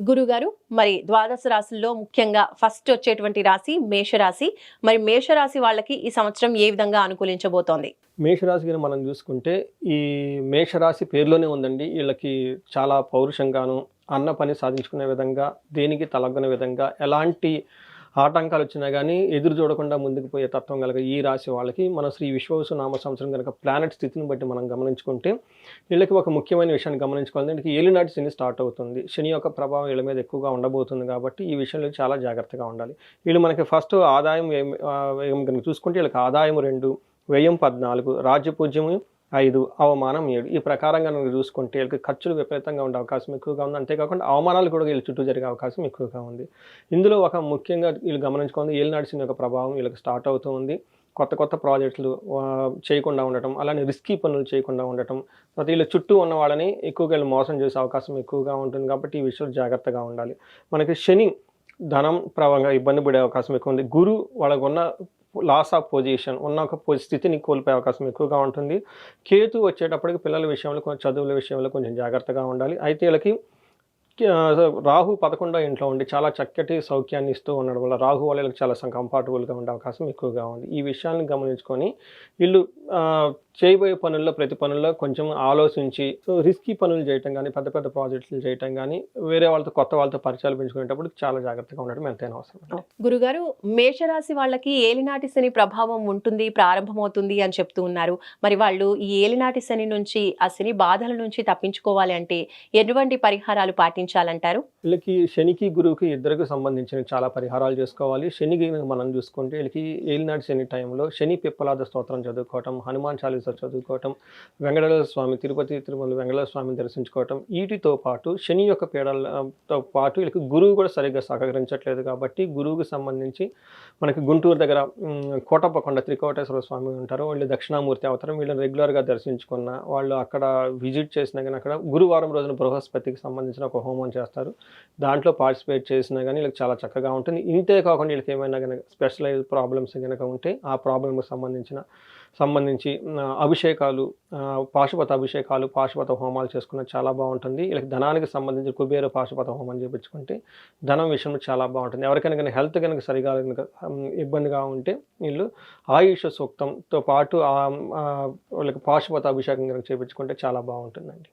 గురుగారు, మరి ద్వాదశ రాశుల్లో ముఖ్యంగా ఫస్ట్ వచ్చేటువంటి రాశి మేషరాశి. మరి మేషరాశి వాళ్ళకి ఈ సంవత్సరం ఏ విధంగా అనుకూలించబోతోంది? మేషరాశి గాని మనం చూసుకుంటే, ఈ మేషరాశి పేరులోనే ఉందండి. ఈళ్ళకి చాలా పౌరుషంగాను, అన్న పని సాధించుకునే విధంగా, దేనికి తలగ్గని విధంగా, ఎలాంటి ఆటంకాలొచ్చినా గానీ ఎదురు చూడకుండా ముందుకు పోయే తత్వం గల ఈ రాశి వాళ్ళకి మన శ్రీ విశ్వవసునామ సంవత్సరం గనక ప్లానెట్ స్థితిని బట్టి మనం గమనించుకుంటే, వీళ్ళకి ఒక ముఖ్యమైన విషయాన్ని గమనించుకోవాలి. వీళ్ళకి ఏలినాటి శని స్టార్ట్ అవుతుంది. శని యొక్క ప్రభావం వీళ్ళ మీద ఎక్కువగా ఉండబోతుంది కాబట్టి, ఈ విషయంలో చాలా జాగ్రత్తగా ఉండాలి. వీళ్ళు మనకి ఫస్ట్ ఆదాయం వ్యయం గనుక చూసుకుంటే, వీళ్ళకి ఆదాయం 2, వ్యయం 14, రాజ్యపూజ్యము 5, అవమానం 7. ఈ ప్రకారంగా మనం చూసుకుంటే వీళ్ళకి ఖర్చులు విపరీతంగా ఉండే అవకాశం ఎక్కువగా ఉంది. అంతేకాకుండా అవమానాలు కూడా వీళ్ళ చుట్టూ జరిగే అవకాశం ఎక్కువగా ఉంది. ఇందులో ఒక ముఖ్యంగా వీళ్ళు గమనించుకోవాలి, ఏలినాటి శని యొక్క ప్రభావం వీళ్ళకి స్టార్ట్ అవుతూ ఉంది. కొత్త కొత్త ప్రాజెక్టులు చేయకుండా ఉండటం, అలానే రిస్కీ పనులు చేయకుండా ఉండటం, తర్వాత వీళ్ళ చుట్టూ ఉన్న వాళ్ళని ఎక్కువగా వీళ్ళు మోసం చేసే అవకాశం ఎక్కువగా ఉంటుంది కాబట్టి ఈ విషయంలో జాగ్రత్తగా ఉండాలి. మనకి శని ధనం ప్రభావంగా ఇబ్బంది పడే అవకాశం ఎక్కువ ఉంది. గురు వాళ్ళకున్న లాస్ ఆఫ్ పొజిషన్ ఉన్న ఒక స్థితిని కోల్పోయే అవకాశం ఎక్కువగా ఉంటుంది. కేతు వచ్చేటప్పటికి పిల్లల విషయంలో కొంచెం చదువుల విషయంలో కొంచెం జాగ్రత్తగా ఉండాలి. అయితే వీళ్ళకి రాహు 11వ ఇంట్లో ఉండి చాలా చక్కటి సౌఖ్యాన్ని ఇస్తూ ఉండడం వల్ల రాహు వాళ్ళకి చాలా కంఫర్టబుల్గా ఉండే అవకాశం ఎక్కువగా ఉంది. ఈ విషయాన్ని గమనించుకొని వీళ్ళు చేయబోయే పనుల్లో ప్రతి పనుల్లో కొంచెం ఆలోచించి రిస్కీ పనులు చేయటం కానీ, పెద్ద పెద్ద ప్రాజెక్టులు చేయటం కానీ, వేరే వాళ్ళతో కొత్త వాళ్ళతో పరిచయాలు పెంచుకునేటప్పుడు చాలా జాగ్రత్తగా ఉండడం ఎంతైనా అవసరం. గురుగారు, మేషరాశి వాళ్ళకి ఏలినాటి శని ప్రభావం ఉంటుంది, ప్రారంభమవుతుంది అని చెప్తూ ఉన్నారు. మరి వాళ్ళు ఈ ఏలినాటి శని నుంచి, ఆ శని బాధల నుంచి తప్పించుకోవాలి అంటే ఎటువంటి పరిహారాలు పాటించాలంటారు? వీళ్ళకి శనికి, గురువుకి ఇద్దరికి సంబంధించిన చాలా పరిహారాలు చేసుకోవాలి. శనికి మనం చూసుకుంటే వీళ్ళకి ఏలినాటి శని టైంలో శని పిప్పలాద స్తోత్రం చదువుకోవటం, హనుమాన్ చాలీసా చదువుకోవటం, వెంకటేశ్వర స్వామి తిరుపతి తిరుమల వెంకటేశ్వర స్వామిని దర్శించుకోవటం, వీటితో పాటు శని యొక్క పీడలతో పాటు వీళ్ళకి గురువు కూడా సరిగ్గా సహకరించట్లేదు కాబట్టి గురువుకి సంబంధించి మనకి గుంటూరు దగ్గర కోటప్పకొండ త్రికోటేశ్వర స్వామి ఉంటారు. వాళ్ళు దక్షిణామూర్తి అవతారం. వీళ్ళని రెగ్యులర్గా దర్శించుకున్న వాళ్ళు అక్కడ విజిట్ చేసినా కానీ అక్కడ గురువారం రోజున బృహస్పతికి సంబంధించిన ఒక హోమం చేస్తారు. దాంట్లో పార్టిసిపేట్ చేసినా కానీ వీళ్ళకి చాలా చక్కగా ఉంటుంది. ఇంతే కాకుండా వీళ్ళకి ఏమైనా కనుక స్పెషలైజ్ ప్రాబ్లమ్స్ కనుక ఉంటే ఆ ప్రాబ్లమ్కి సంబంధించి అభిషేకాలు, పాశుపత అభిషేకాలు, పాశుపత హోమాలు చేసుకున్న చాలా బాగుంటుంది. వీళ్ళకి ధనానికి సంబంధించి కుబేర పాశుపత హోమం చేయించుకుంటే ధనం విషయంలో చాలా బాగుంటుంది. ఎవరికైనా కనుక హెల్త్ కనుక సరిగా కనుక ఇబ్బందిగా ఉంటే వీళ్ళు ఆయుష సూక్తంతో పాటు వాళ్ళకి పాశుపత అభిషేకం కనుక చేయించుకుంటే చాలా బాగుంటుందండి.